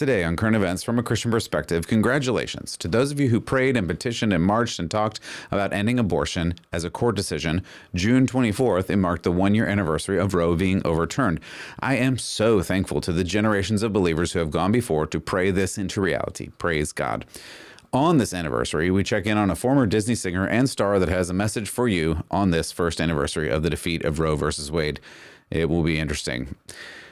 today on current events from a Christian perspective, congratulations to those of you who prayed and petitioned and marched and talked about ending abortion as a court decision. June 24th, it marked the one-year anniversary of Roe being overturned. I am so thankful to the generations of believers who have gone before to pray this into reality. Praise God. On this anniversary, we check in on a former Disney singer and star that has a message for you on this first anniversary of the defeat of Roe versus Wade. It will be interesting.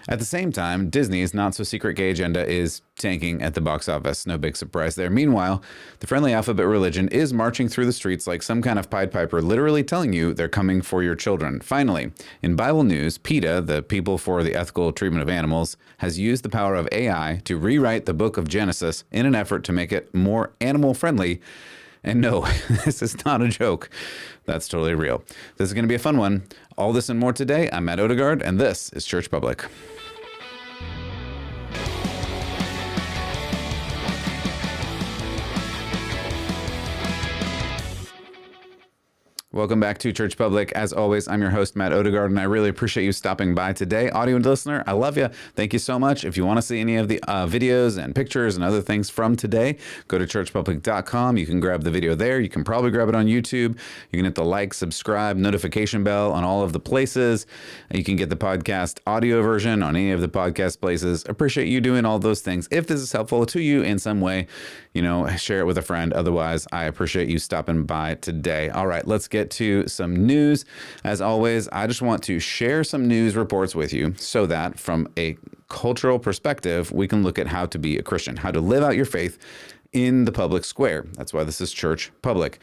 At the same time, Disney's not-so-secret gay agenda is tanking at the box office. No big surprise there. Meanwhile, the friendly alphabet religion is marching through the streets like some kind of Pied Piper, literally telling you they're coming for your children. Finally, in Bible news, PETA, the People for the Ethical Treatment of Animals, has used the power of AI to rewrite the book of Genesis in an effort to make it more animal-friendly. And no, this is not a joke. That's totally real. This is going to be a fun one. All this and more today. I'm Matt Odegaard, and this is Church Public. Welcome back to Church Public. As always, I'm your host, Matt Odegaard, and I really appreciate you stopping by today. Audio and listener, I love you. Thank you so much. If you want to see any of the videos and pictures and other things from today, go to churchpublic.com. You can grab the video there. You can probably grab it on YouTube. You can hit the like, subscribe, notification bell on all of the places. You can get the podcast audio version on any of the podcast places. Appreciate you doing all those things. If this is helpful to you in some way, share it with a friend. Otherwise, I appreciate you stopping by today. All right, let's get to some news. As always, I just want to share some news reports with you so that from a cultural perspective, we can look at how to be a Christian, how to live out your faith in the public square. That's why this is Church Public.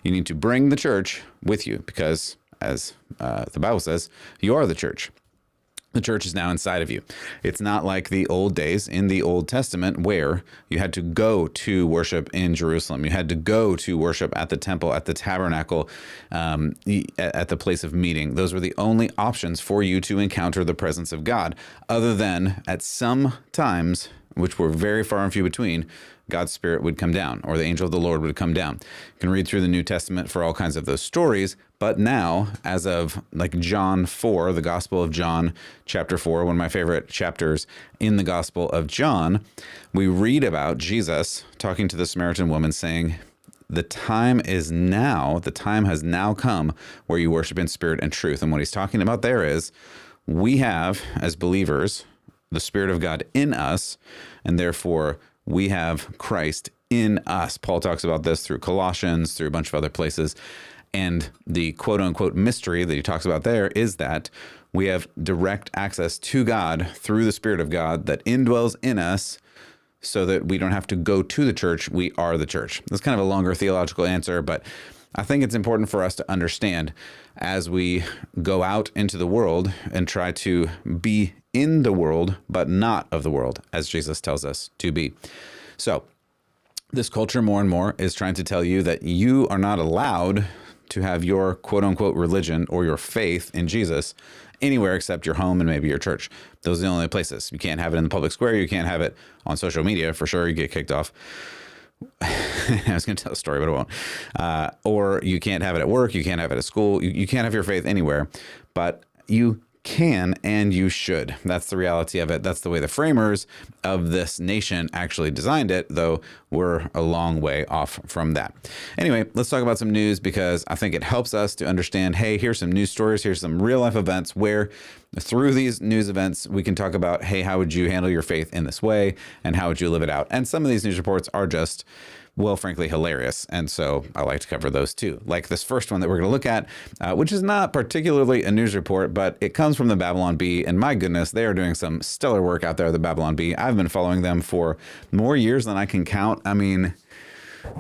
You need to bring the church with you because, as the Bible says, you are the church. The church is now inside of you. It's not like the old days in the Old Testament where you had to go to worship in Jerusalem. You had to go to worship at the temple, at the tabernacle, at the place of meeting. Those were the only options for you to encounter the presence of God, other than at some times, which were very far and few between, God's Spirit would come down, or the angel of the Lord would come down. You can read through the New Testament for all kinds of those stories, but now, as of like John 4, the Gospel of John, chapter 4, one of my favorite chapters in the Gospel of John, we read about Jesus talking to the Samaritan woman saying, the time has now come where you worship in spirit and truth. And what he's talking about there is, we have, as believers, the Spirit of God in us, and therefore we have Christ in us. Paul talks about this through Colossians, through a bunch of other places. And the quote unquote mystery that he talks about there is that we have direct access to God through the Spirit of God that indwells in us so that we don't have to go to the church. We are the church. That's kind of a longer theological answer, but I think it's important for us to understand as we go out into the world and try to be in the world, but not of the world, as Jesus tells us to be. So this culture more and more is trying to tell you that you are not allowed to have your quote unquote religion or your faith in Jesus anywhere except your home and maybe your church. Those are the only places. You can't have it in the public square. You can't have it on social media for sure. You get kicked off. I was going to tell a story, but I won't. Or you can't have it at work. You can't have it at school. You can't have your faith anywhere, but you can and you should. That's the reality of it. That's the way the framers of this nation actually designed it, though we're a long way off from that. Anyway, let's talk about some news because I think it helps us to understand, hey, here's some news stories, here's some real life events where through these news events, we can talk about, hey, how would you handle your faith in this way and how would you live it out? And some of these news reports are just, well, frankly, hilarious. And so I like to cover those too. Like this first one that we're going to look at, which is not particularly a news report, but it comes from the Babylon Bee. And my goodness, they are doing some stellar work out there, the Babylon Bee. I've been following them for more years than I can count. I mean,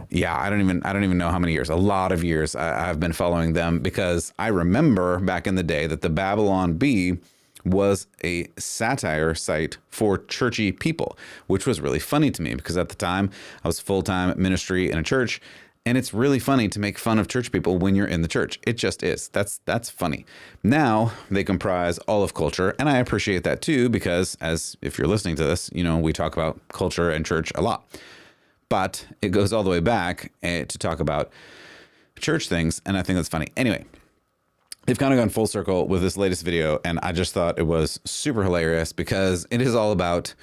yeah, I don't even know how many years. A lot of years I've been following them because I remember back in the day that the Babylon Bee was a satire site for churchy people, which was really funny to me because at the time I was full-time ministry in a church, and it's really funny to make fun of church people when you're in the church. It just is. That's funny. Now they comprise all of culture, and I appreciate that too because as if you're listening to this, we talk about culture and church a lot. But it goes all the way back to talk about church things, and I think that's funny. Anyway, they've kind of gone full circle with this latest video, and I just thought it was super hilarious because it is all about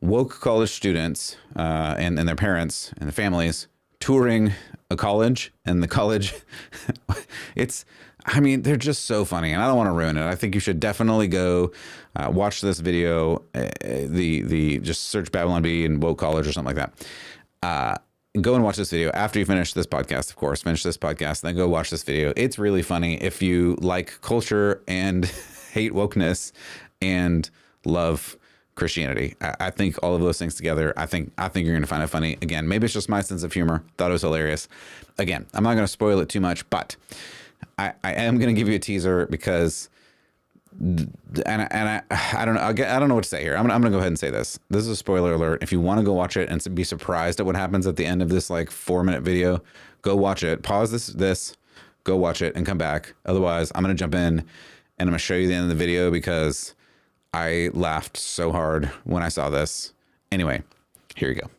woke college students and their parents and their families touring a college, and the college, they're just so funny, and I don't want to ruin it. I think you should definitely go watch this video. Just search Babylon Bee and woke college or something like that. Go and watch this video after you finish this podcast, of course. Finish this podcast, then go watch this video. It's really funny if you like culture and hate wokeness and love Christianity. I think all of those things together, I think you're going to find it funny. Again, maybe it's just my sense of humor. Thought it was hilarious. Again, I'm not going to spoil it too much, but I am going to give you a teaser because, I don't know. I don't know what to say here. I'm going to go ahead and say this. This is a spoiler alert. If you want to go watch it and be surprised at what happens at the end of this like 4-minute video, go watch it. Pause this, go watch it and come back. Otherwise, I'm going to jump in and I'm going to show you the end of the video because I laughed so hard when I saw this. Anyway, here you go.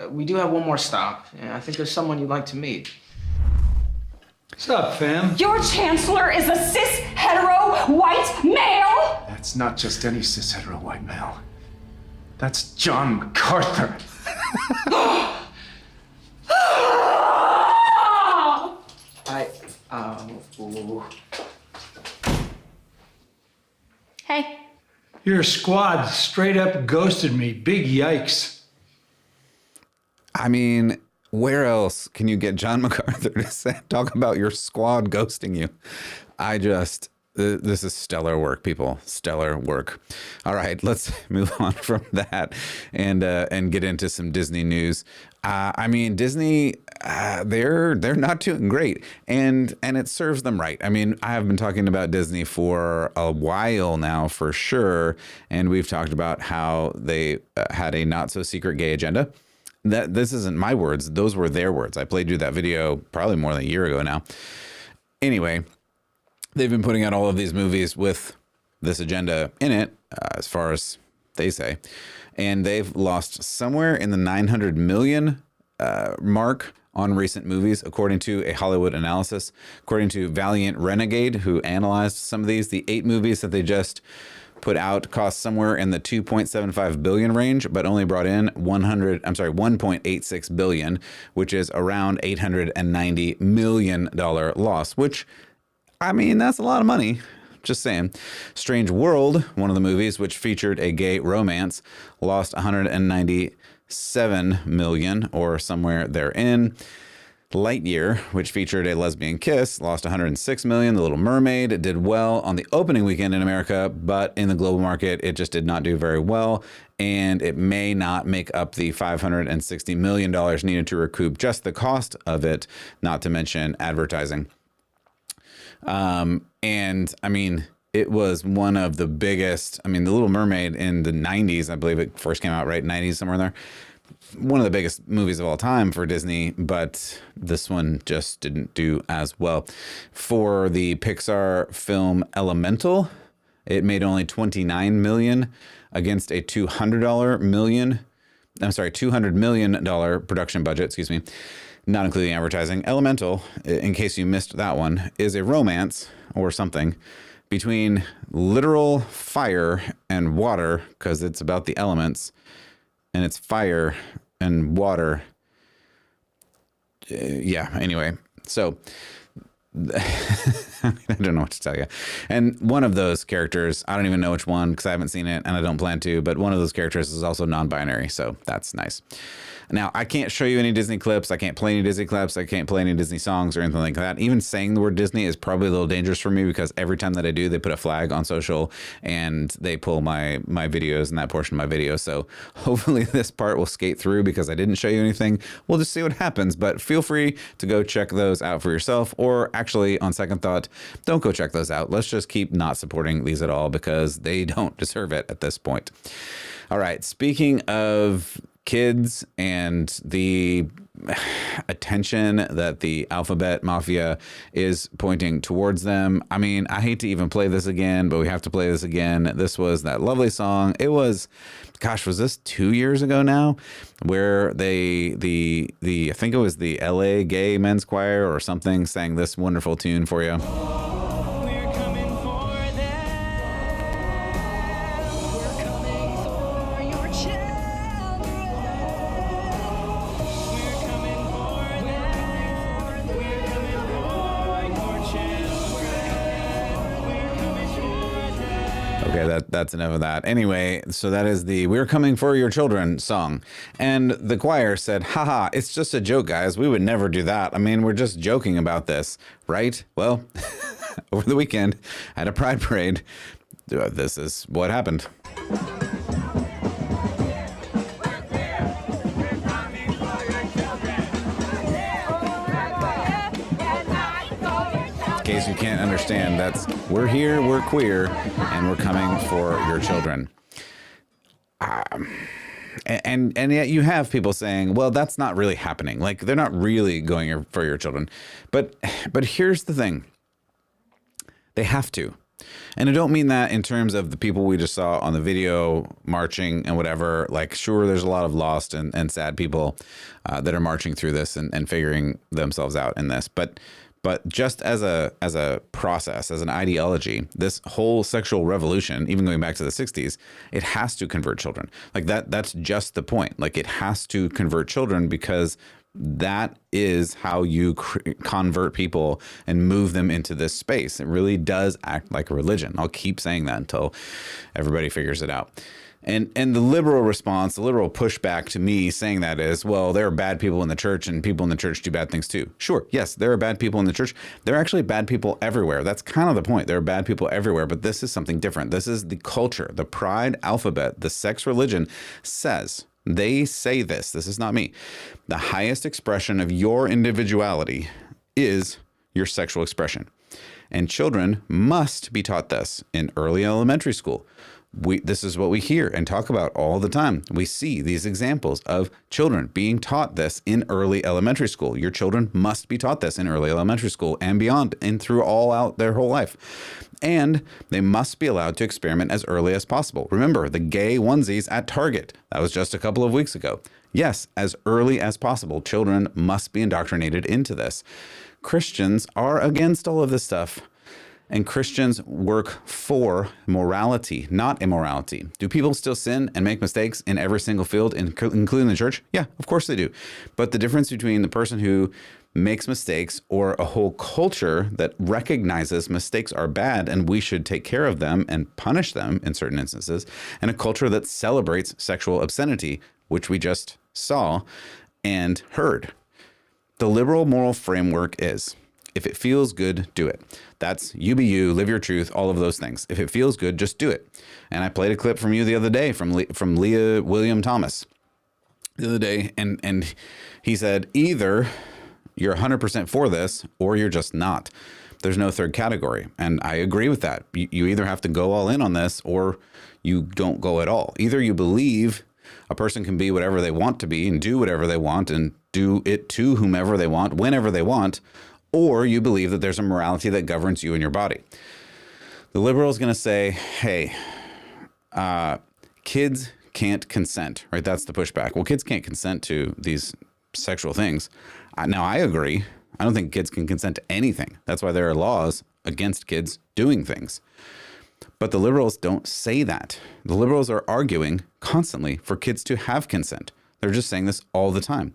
We do have one more stop. I think there's someone you'd like to meet. What's up, fam? Your chancellor is a cis, hetero, white male! That's not just any cis, hetero, white male. That's John MacArthur. Hey. Your squad straight up ghosted me. Big yikes. I mean, where else can you get John MacArthur to talk about your squad ghosting you? This is stellar work, people. Stellar work. All right, let's move on from that and get into some Disney news. Disney, they're not doing great, and it serves them right. I mean, I have been talking about Disney for a while now, for sure, and we've talked about how they had a not so secret gay agenda. That this isn't my words; those were their words. I played you that video probably more than a year ago now. Anyway, they've been putting out all of these movies with this agenda in it, as far as they say, and they've lost somewhere in the 900 million mark on recent movies, according to a Hollywood analysis. According to Valiant Renegade, who analyzed some of these, the 8 movies that they just put out cost somewhere in the 2.75 billion range, but only brought in 1.86 billion, which is around $890 million loss, which, I mean, that's a lot of money. Just saying. Strange World, one of the movies which featured a gay romance, lost 197 million or somewhere therein. Lightyear, which featured a lesbian kiss, lost 106 million. The Little Mermaid did well on the opening weekend in America, but in the global market, it just did not do very well. And it may not make up the $560 million needed to recoup just the cost of it, not to mention advertising. And I mean, it was one of the biggest. I mean, The Little Mermaid in the 90s, I believe it first came out, right? 90s, somewhere in there. One of the biggest movies of all time for Disney, but this one just didn't do as well. For the Pixar film Elemental, it made only $29 million against a $200 million production budget, excuse me, not including advertising. Elemental, in case you missed that one, is a romance or something between literal fire and water, because it's about the elements, and it's fire and water. Anyway, so I don't know what to tell you. And one of those characters, I don't even know which one because I haven't seen it and I don't plan to, but one of those characters is also non-binary, so that's nice. Now, I can't show you any Disney clips. I can't play any Disney clips. I can't play any Disney songs or anything like that. Even saying the word Disney is probably a little dangerous for me because every time that I do, they put a flag on social and they pull my videos and that portion of my video. So hopefully this part will skate through because I didn't show you anything. We'll just see what happens. But feel free to go check those out for yourself. Or actually, on second thought, don't go check those out. Let's just keep not supporting these at all because they don't deserve it at this point. All right. Speaking of kids and the attention that the alphabet mafia is pointing towards them. I mean, I hate to even play this again, but we have to play this again. This was that lovely song. It was, gosh, was this 2 years ago now? Where I think it was the LA Gay Men's Choir or something sang this wonderful tune for you. We're coming for your check. that's enough of that. Anyway, so that is the We're Coming for Your Children song. And the choir said, haha, it's just a joke, guys. We would never do that. I mean, we're just joking about this, right? Well, over the weekend at a pride parade, this is what happened. In case you can't understand, that's we're here, we're queer, and we're coming for your children. And yet you have people saying, well, that's not really happening. Like, they're not really going for your children. But here's the thing. They have to. And I don't mean that in terms of the people we just saw on the video marching and whatever. Like, sure, there's a lot of lost and sad people that are marching through this and figuring themselves out in this. But just as a process, as an ideology, this whole sexual revolution, even going back to the 60s, it has to convert children. Like that's just the point. Like, it has to convert children because that is how you convert people and move them into this space. It really does act like a religion. I'll keep saying that until everybody figures it out. And the liberal response, the liberal pushback to me saying that is, well, there are bad people in the church and people in the church do bad things too. Sure, yes, there are bad people in the church. There are actually bad people everywhere. That's kind of the point. There are bad people everywhere, but this is something different. This is the culture, the pride alphabet, the sex religion says, they say this is not me. The highest expression of your individuality is your sexual expression. And children must be taught this in early elementary school. This is what we hear and talk about all the time. We see these examples of children being taught this in early elementary school. Your children must be taught this in early elementary school and beyond and through all out their whole life. And they must be allowed to experiment as early as possible. Remember the gay onesies at Target. That was just a couple of weeks ago. Yes, as early as possible, children must be indoctrinated into this. Christians are against all of this stuff. And Christians work for morality, not immorality. Do people still sin and make mistakes in every single field, including the church? Yeah, of course they do. But the difference between the person who makes mistakes or a whole culture that recognizes mistakes are bad and we should take care of them and punish them in certain instances, and a culture that celebrates sexual obscenity, which we just saw and heard. The liberal moral framework is, if it feels good, do it. That's you be you, live your truth, all of those things. If it feels good, just do it. And I played a clip from you the other day from Leah William Thomas the other day. And he said, either you're 100% for this or you're just not. There's no third category. And I agree with that. You either have to go all in on this or you don't go at all. Either you believe a person can be whatever they want to be and do whatever they want and do it to whomever they want, whenever they want, or you believe that there's a morality that governs you and your body. The liberal is going to say, hey, kids can't consent, right? That's the pushback. Well, kids can't consent to these sexual things. Now, I agree. I don't think kids can consent to anything. That's why there are laws against kids doing things. But the liberals don't say that. The liberals are arguing constantly for kids to have consent. They're just saying this all the time.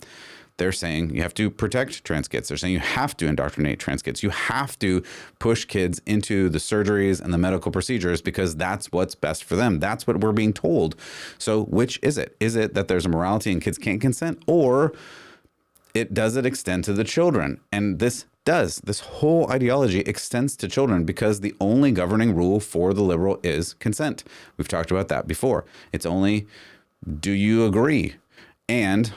They're saying you have to protect trans kids. They're saying you have to indoctrinate trans kids. You have to push kids into the surgeries and the medical procedures because that's what's best for them. That's what we're being told. So which is it? Is it that there's a morality and kids can't consent, or does it extend to the children? And this whole ideology extends to children because the only governing rule for the liberal is consent. We've talked about that before. It's only, do you agree? And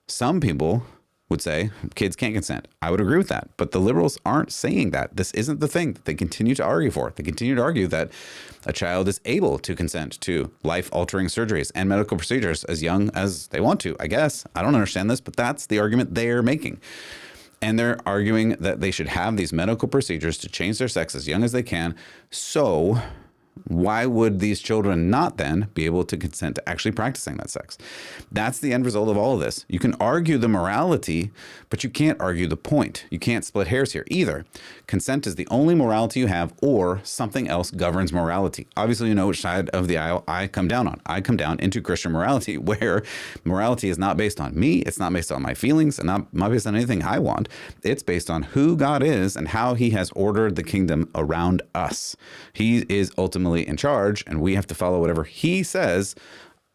some people would say kids can't consent. I would agree with that. But the liberals aren't saying that. This isn't the thing that they continue to argue for. They continue to argue that a child is able to consent to life-altering surgeries and medical procedures as young as they want to, I guess. I don't understand this, but that's the argument they're making. And they're arguing that they should have these medical procedures to change their sex as young as they can. So why would these children not then be able to consent to actually practicing that sex? That's the end result of all of this. You can argue the morality, but you can't argue the point. You can't split hairs here either. Consent is the only morality you have, or something else governs morality. Obviously, you know which side of the aisle I come down on. I come down into Christian morality, where morality is not based on me. It's not based on my feelings and not based on anything I want. It's based on who God is and how he has ordered the kingdom around us. He is ultimately ultimately in charge, and we have to follow whatever he says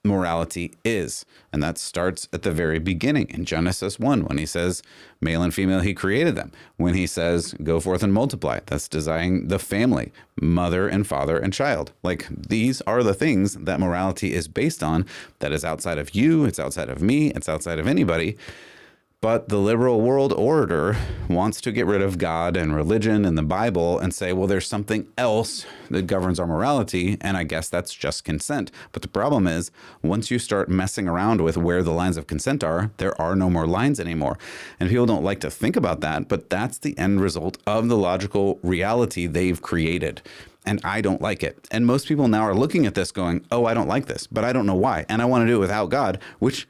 morality is. And that starts at the very beginning in Genesis 1, when he says male and female, he created them. When he says go forth and multiply, that's designing the family, mother and father and child. Like, these are the things that morality is based on. That is outside of you, it's outside of me, it's outside of anybody. But the liberal world order wants to get rid of God and religion and the Bible and say, well, there's something else that governs our morality, and I guess that's just consent. But the problem is, once you start messing around with where the lines of consent are, there are no more lines anymore. And people don't like to think about that, but that's the end result of the logical reality they've created. And I don't like it. And most people now are looking at this going, oh, I don't like this, but I don't know why. And I want to do it without God, which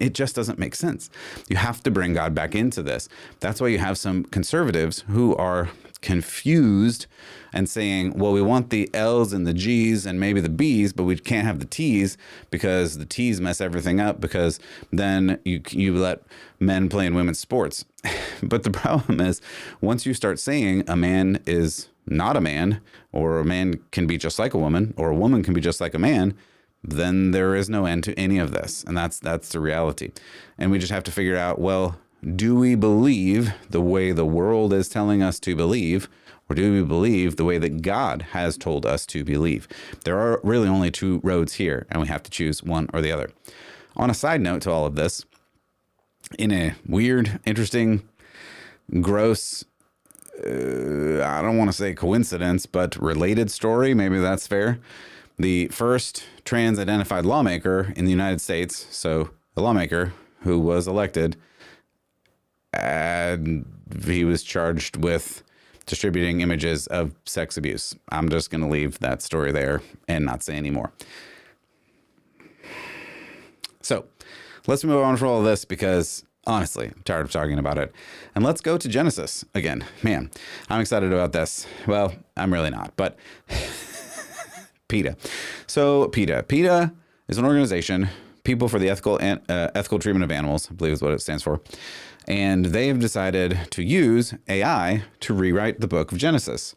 it just doesn't make sense. You have to bring God back into this. That's why you have some conservatives who are confused and saying, well, we want the L's and the G's and maybe the B's, but we can't have the T's because the T's mess everything up, because then you let men play in women's sports. But the problem is, once you start saying a man is not a man, or a man can be just like a woman, or a woman can be just like a man, then there is no end to any of this. And that's the reality. And we just have to figure out, well, do we believe the way the world is telling us to believe, or do we believe the way that God has told us to believe? There are really only two roads here, and we have to choose one or the other. On a side note to all of this, in a weird, interesting, gross, I don't want to say coincidence, but related story, maybe that's fair. The first trans-identified lawmaker in the United States, so a lawmaker who was elected, and he was charged with distributing images of sex abuse. I'm just going to leave that story there and not say any more. So let's move on from all of this, because honestly, I'm tired of talking about it. And let's go to Genesis again. Man, I'm excited about this. Well, I'm really not, but PETA. So PETA is an organization, People for the Ethical Treatment of Animals, I believe is what it stands for. And they've decided to use AI to rewrite the book of Genesis,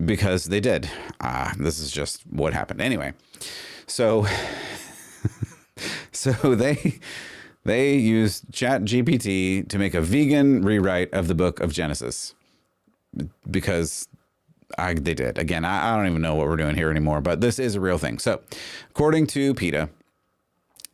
because they did. This is just what happened. Anyway, so they used ChatGPT to make a vegan rewrite of the book of Genesis, because they did. Again, I don't even know what we're doing here anymore, but this is a real thing. So according to PETA,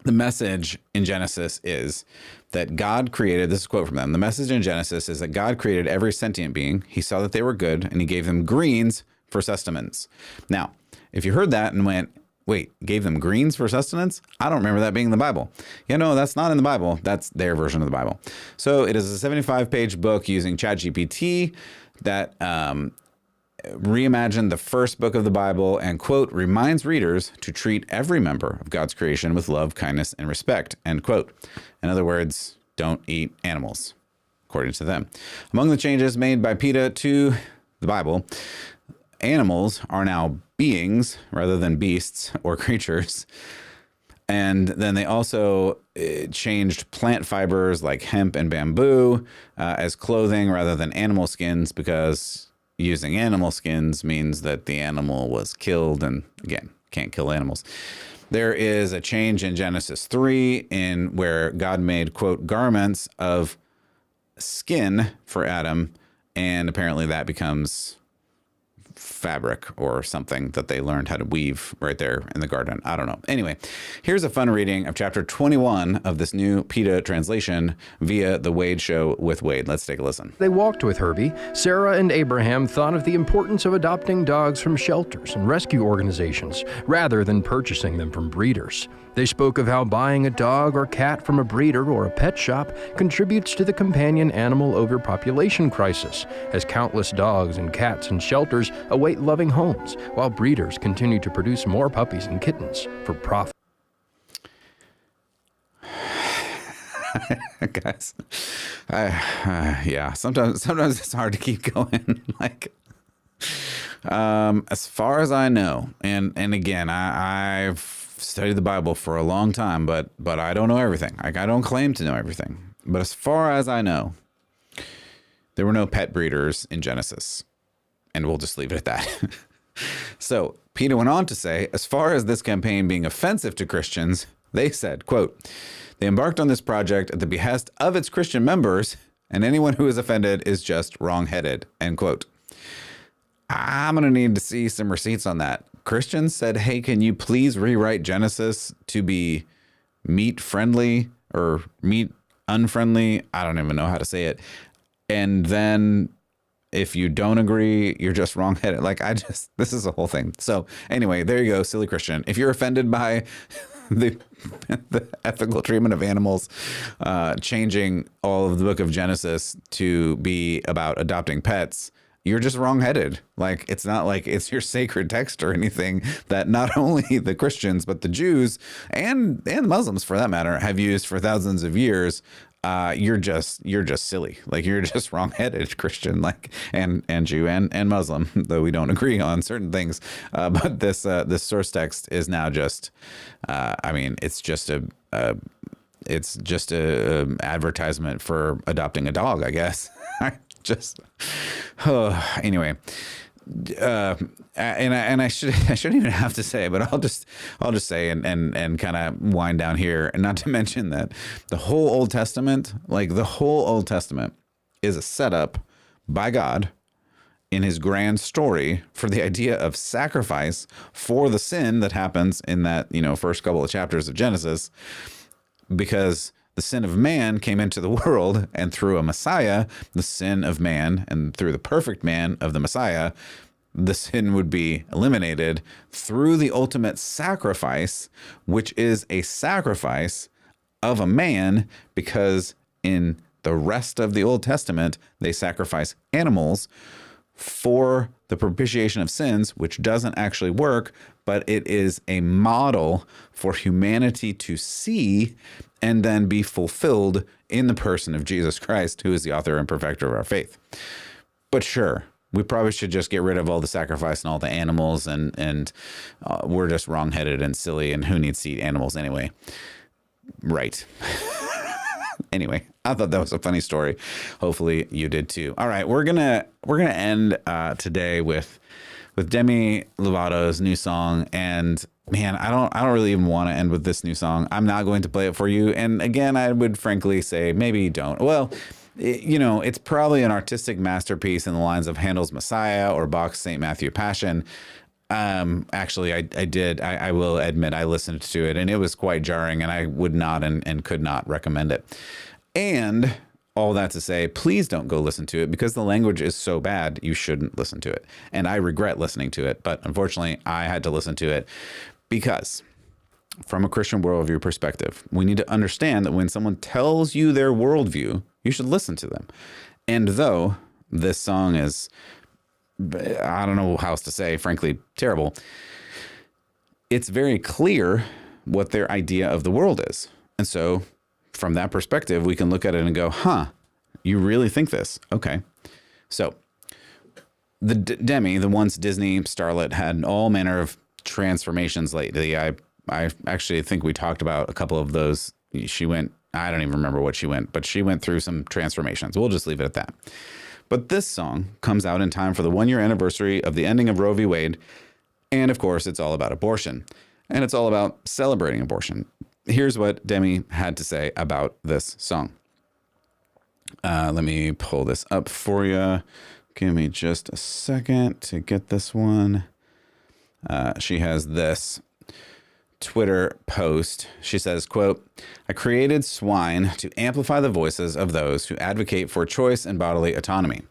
the message in Genesis is that God created, this is a quote from them, the message in Genesis is that God created every sentient being. He saw that they were good, and he gave them greens for sustenance. Now, if you heard that and went, wait, gave them greens for sustenance? I don't remember that being in the Bible. Yeah, no, that's not in the Bible. That's their version of the Bible. So it is a 75-page book using ChatGPT that reimagined the first book of the Bible and, quote, reminds readers to treat every member of God's creation with love, kindness, and respect, end quote. In other words, don't eat animals, according to them. Among the changes made by PETA to the Bible, animals are now beings rather than beasts or creatures. And then they also changed plant fibers like hemp and bamboo as clothing rather than animal skins, because using animal skins means that the animal was killed, and again, can't kill animals. There is a change in Genesis 3 in where God made, quote, garments of skin for Adam, and apparently that becomes fabric or something that they learned how to weave right there in the garden. I don't know. Anyway, here's a fun reading of chapter 21 of this new PETA translation via The Wade Show with Wade. Let's take a listen. They walked with Herbie. Sarah and Abraham thought of the importance of adopting dogs from shelters and rescue organizations rather than purchasing them from breeders. They spoke of how buying a dog or cat from a breeder or a pet shop contributes to the companion animal overpopulation crisis, as countless dogs and cats in shelters await loving homes, while breeders continue to produce more puppies and kittens for profit. Guys, yeah, sometimes it's hard to keep going. Like, as far as I know, and again, I've studied the Bible for a long time, but I don't know everything. Like, I don't claim to know everything. But as far as I know, there were no pet breeders in Genesis, and we'll just leave it at that. So PETA went on to say, as far as this campaign being offensive to Christians, they said, quote, they embarked on this project at the behest of its Christian members, and anyone who is offended is just wrong-headed, end quote. I'm going to need to see some receipts on that. Christians said, hey, can you please rewrite Genesis to be meat friendly or meat unfriendly? I don't even know how to say it. And then if you don't agree, you're just wrong-headed. Like, this is a whole thing. So anyway, there you go, silly Christian. If you're offended by the ethical treatment of animals, changing all of the book of Genesis to be about adopting pets, you're just wrong-headed. Like, it's not like it's your sacred text or anything that not only the Christians, but the Jews and Muslims, for that matter, have used for thousands of years. You're just silly. Like, you're just wrong-headed, Christian, like, and Jew and Muslim, though we don't agree on certain things. But this source text is now just, it's just a advertisement for adopting a dog, I guess. Anyway. And I shouldn't even have to say, but I'll just say and kind of wind down here, and not to mention that the whole Old Testament is a setup by God in his grand story for the idea of sacrifice for the sin that happens in that, first couple of chapters of Genesis, because the sin of man came into the world, and through a Messiah, the sin of man, and through the perfect man of the Messiah, the sin would be eliminated through the ultimate sacrifice, which is a sacrifice of a man, because in the rest of the Old Testament, they sacrifice animals for the propitiation of sins, which doesn't actually work, but it is a model for humanity to see and then be fulfilled in the person of Jesus Christ, who is the author and perfecter of our faith. But sure, we probably should just get rid of all the sacrifice and all the animals, and we're just wrong-headed and silly, and who needs to eat animals anyway? Right. Anyway, I thought that was a funny story. Hopefully you did too. All right, we're gonna end today with Demi Lovato's new song, and man, I don't really even want to end with this new song. I'm not going to play it for you. And again, I would frankly say maybe don't. Well, it's probably an artistic masterpiece in the lines of Handel's Messiah or Bach's St. Matthew Passion. Actually, I will admit I listened to it, and it was quite jarring, and I would not and could not recommend it. And all that to say, please don't go listen to it, because the language is so bad, you shouldn't listen to it. And I regret listening to it, but unfortunately, I had to listen to it because from a Christian worldview perspective, we need to understand that when someone tells you their worldview, you should listen to them. And though this song is, I don't know how else to say, frankly, terrible, it's very clear what their idea of the world is. And so from that perspective, we can look at it and go, you really think this? Okay. So the Demi, the once Disney starlet, had all manner of transformations lately. I actually think we talked about a couple of those. I don't even remember what she went, but she went through some transformations. We'll just leave it at that. But this song comes out in time for the 1-year anniversary of the ending of Roe v. Wade. And of course, it's all about abortion. And it's all about celebrating abortion. Here's what Demi had to say about this song. Let me pull this up for you. Give me just a second to get this one. She has this Twitter post. She says, quote, "I created Swine to amplify the voices of those who advocate for choice and bodily autonomy.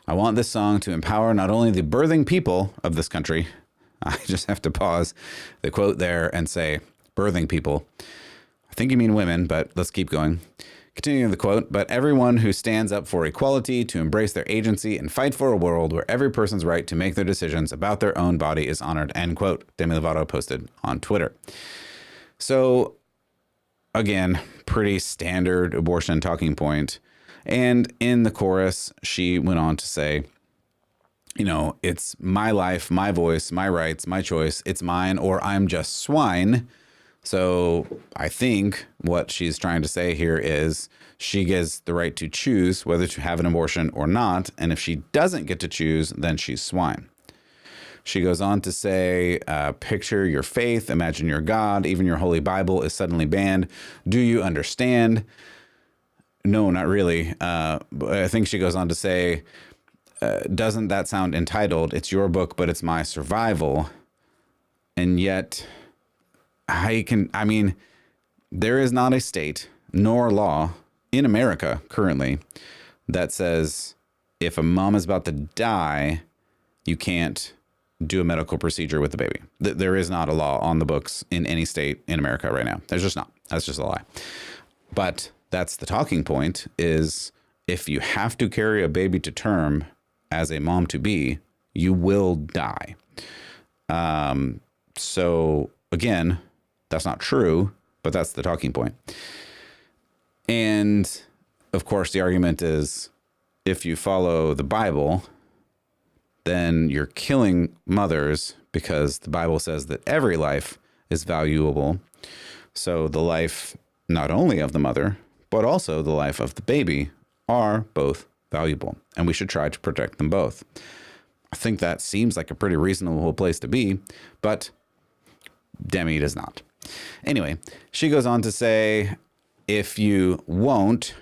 I want this song to empower not only the birthing people of this country," I just have to pause the quote there and say birthing people. I think you mean women, but let's keep going. Continuing the quote, "but everyone who stands up for equality, to embrace their agency and fight for a world where every person's right to make their decisions about their own body is honored," end quote. Demi Lovato posted on Twitter. So again, pretty standard abortion talking point. And in the chorus, she went on to say, it's my life, my voice, my rights, my choice. It's mine, or I'm just swine. So I think what she's trying to say here is she gets the right to choose whether to have an abortion or not. And if she doesn't get to choose, then she's swine. She goes on to say, picture your faith, imagine your God, even your Holy Bible is suddenly banned. Do you understand? No, not really. I think she goes on to say, doesn't that sound entitled? It's your book, but it's my survival. And yet, there is not a state nor law in America currently that says if a mom is about to die, you can't do a medical procedure with the baby. There is not a law on the books in any state in America right now. There's just not. That's just a lie. But that's the talking point, is if you have to carry a baby to term as a mom to be, you will die. So again, that's not true, but that's the talking point. And of course, the argument is if you follow the Bible, then you're killing mothers because the Bible says that every life is valuable. So the life not only of the mother, but also the life of the baby are both valuable, and we should try to protect them both. I think that seems like a pretty reasonable place to be, but Demi does not. Anyway, she goes on to say, if you won't,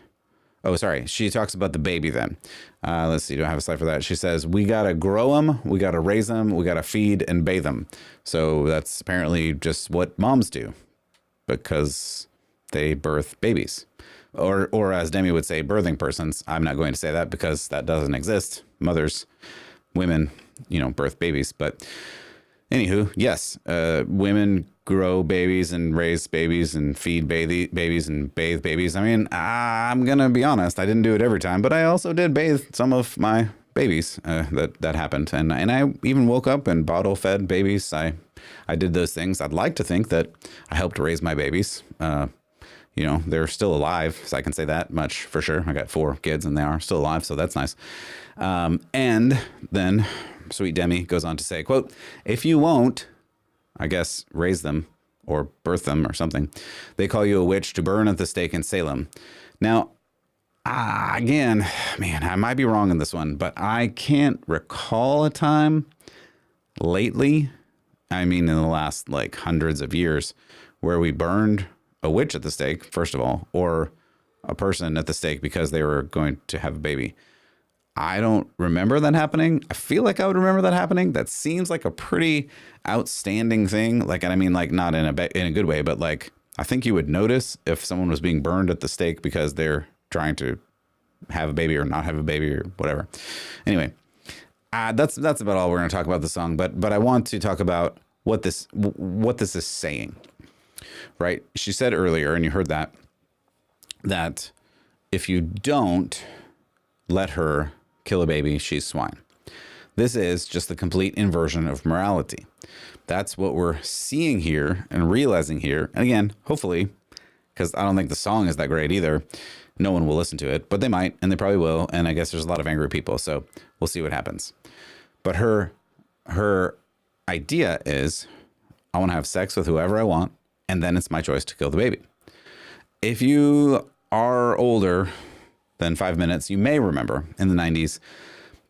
she talks about the baby then. Let's see, do I have a slide for that? She says, we got to grow them, we got to raise them, we got to feed and bathe them. So that's apparently just what moms do because they birth babies. Or as Demi would say, birthing persons. I'm not going to say that because that doesn't exist. Mothers, women, birth babies. But anywho, yes, women grow babies and raise babies and feed babies and bathe babies. I mean, I'm going to be honest. I didn't do it every time, but I also did bathe some of my babies that happened. And I even woke up and bottle fed babies. I did those things. I'd like to think that I helped raise my babies. They're still alive, so I can say that much for sure. I got 4 kids and they are still alive, so that's nice. And then sweet Demi goes on to say, quote, if you won't, I guess, raise them or birth them or something, they call you a witch to burn at the stake in Salem. Now, again, man, I might be wrong in this one, but I can't recall a time lately, in the last hundreds of years, where we burned a witch at the stake, first of all, or a person at the stake because they were going to have a baby. I don't remember that happening. I feel like I would remember that happening. That seems like a pretty outstanding thing. Not in a good way, but I think you would notice if someone was being burned at the stake because they're trying to have a baby or not have a baby or whatever. Anyway, that's about all we're going to talk about the song. But I want to talk about what this is saying. Right? She said earlier, and you heard that if you don't let her kill a baby, she's swine. This is just the complete inversion of morality. That's what we're seeing here and realizing here. And again, hopefully, because I don't think the song is that great either, no one will listen to it, but they might, and they probably will. And I guess there's a lot of angry people, so we'll see what happens. But her idea is, I want to have sex with whoever I want, and then it's my choice to kill the baby. If you are older than 5 minutes, you may remember in the 90s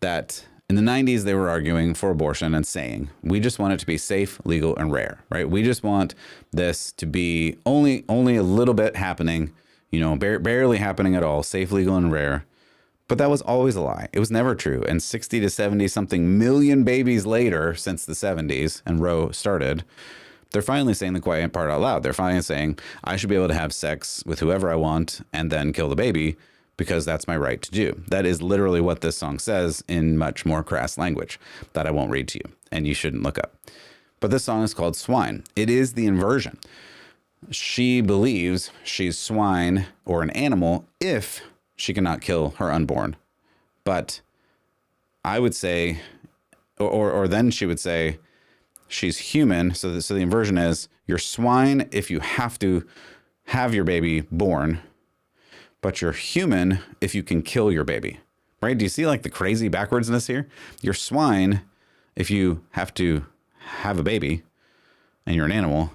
that in the 90s they were arguing for abortion and saying, we just want it to be safe, legal, and rare, right? We just want this to be only a little bit happening, barely happening at all, safe, legal, and rare. But that was always a lie. It was never true. And 60 to 70 something million babies later, since the 70s and Roe started, they're finally saying the quiet part out loud. They're finally saying, I should be able to have sex with whoever I want and then kill the baby because that's my right to do. That is literally what this song says in much more crass language that I won't read to you and you shouldn't look up. But this song is called Swine. It is the inversion. She believes she's swine or an animal if she cannot kill her unborn. But I would say, or then she would say, she's human. So the inversion is you're swine if you have to have your baby born, but you're human if you can kill your baby, right? Do you see the crazy backwardsness here? You're swine if you have to have a baby and you're an animal,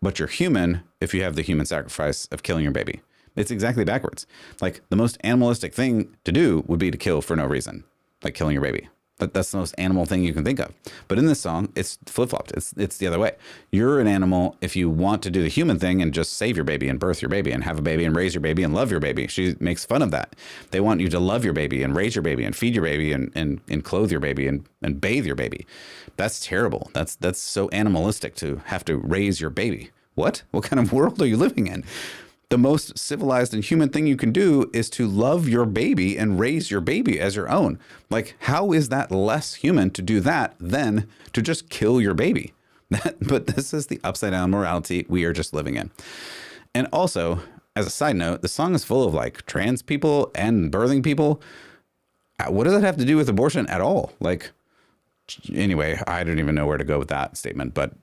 but you're human if you have the human sacrifice of killing your baby. It's exactly backwards. The most animalistic thing to do would be to kill for no reason, like killing your baby. but that's the most animal thing you can think of. But in this song, it's flip-flopped. It's the other way. You're an animal if you want to do the human thing and just save your baby and birth your baby and have a baby and raise your baby and love your baby. She makes fun of that. They want you to love your baby and raise your baby and feed your baby and clothe your baby and bathe your baby. That's terrible. That's so animalistic to have to raise your baby. What kind of world are you living in? The most civilized and human thing you can do is to love your baby and raise your baby as your own. Like, how is that less human to do that than to just kill your baby? But this is the upside down morality we are just living in. And also, as a side note, the song is full of like trans people and birthing people. What does that have to do with abortion at all? Like, anyway, I don't even know where to go with that statement, but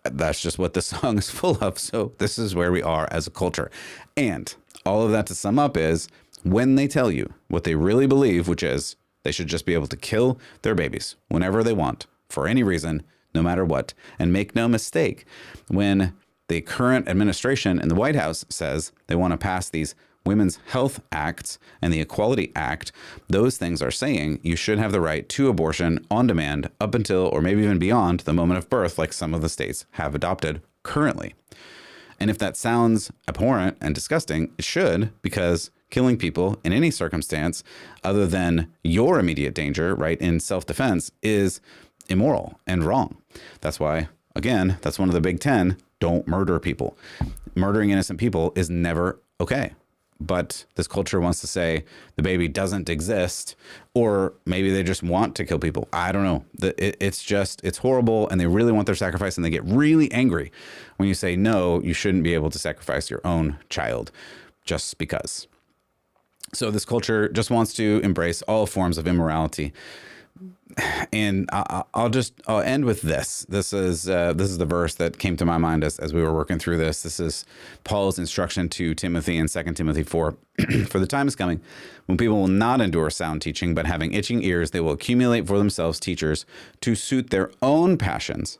that's just what the song is full of. So this is where we are as a culture. And all of that to sum up is when they tell you what they really believe, which is they should just be able to kill their babies whenever they want, for any reason, no matter what. And make no mistake, when the current administration in the White House says they want to pass these Women's Health Acts and the Equality Act, those things are saying you should have the right to abortion on demand up until, or maybe even beyond, the moment of birth, like some of the states have adopted currently. And if that sounds abhorrent and disgusting, it should, because killing people in any circumstance other than your immediate danger, right, in self-defense is immoral and wrong. That's why, again, that's one of the big 10, don't murder people. Murdering innocent people is never okay. But this culture wants to say the baby doesn't exist, or maybe they just want to kill people. I don't know. It's horrible, and they really want their sacrifice, and they get really angry when you say, no, you shouldn't be able to sacrifice your own child just because. So this culture just wants to embrace all forms of immorality. And I'll end with this. This is the verse that came to my mind as we were working through this. This is Paul's instruction to Timothy in 2 Timothy 4. For the time is coming when people will not endure sound teaching, but having itching ears, they will accumulate for themselves teachers to suit their own passions,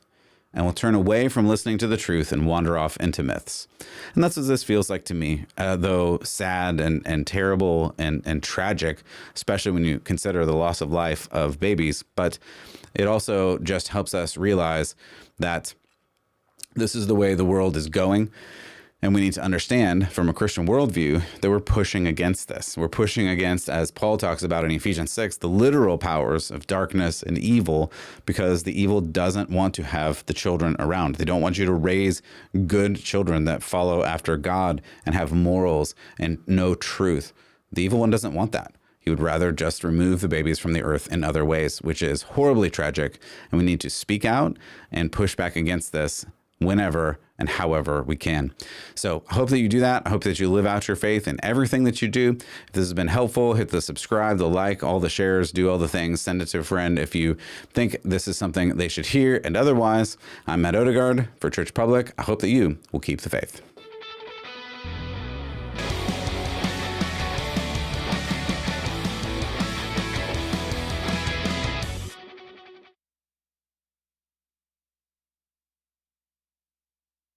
and will turn away from listening to the truth and wander off into myths. And that's what this feels like to me, though sad and terrible and tragic, especially when you consider the loss of life of babies. But it also just helps us realize that this is the way the world is going. And we need to understand from a Christian worldview that we're pushing against this. We're pushing against, as Paul talks about in Ephesians 6, the literal powers of darkness and evil, because the evil doesn't want to have the children around. They don't want you to raise good children that follow after God and have morals and know truth. The evil one doesn't want that. He would rather just remove the babies from the earth in other ways, which is horribly tragic. And we need to speak out and push back against this whenever and however we can. So I hope that you do that. I hope that you live out your faith in everything that you do. If this has been helpful, hit the subscribe, the like, all the shares, do all the things, send it to a friend if you think this is something they should hear. And otherwise, I'm Matt Odegaard for Church Public. I hope that you will keep the faith.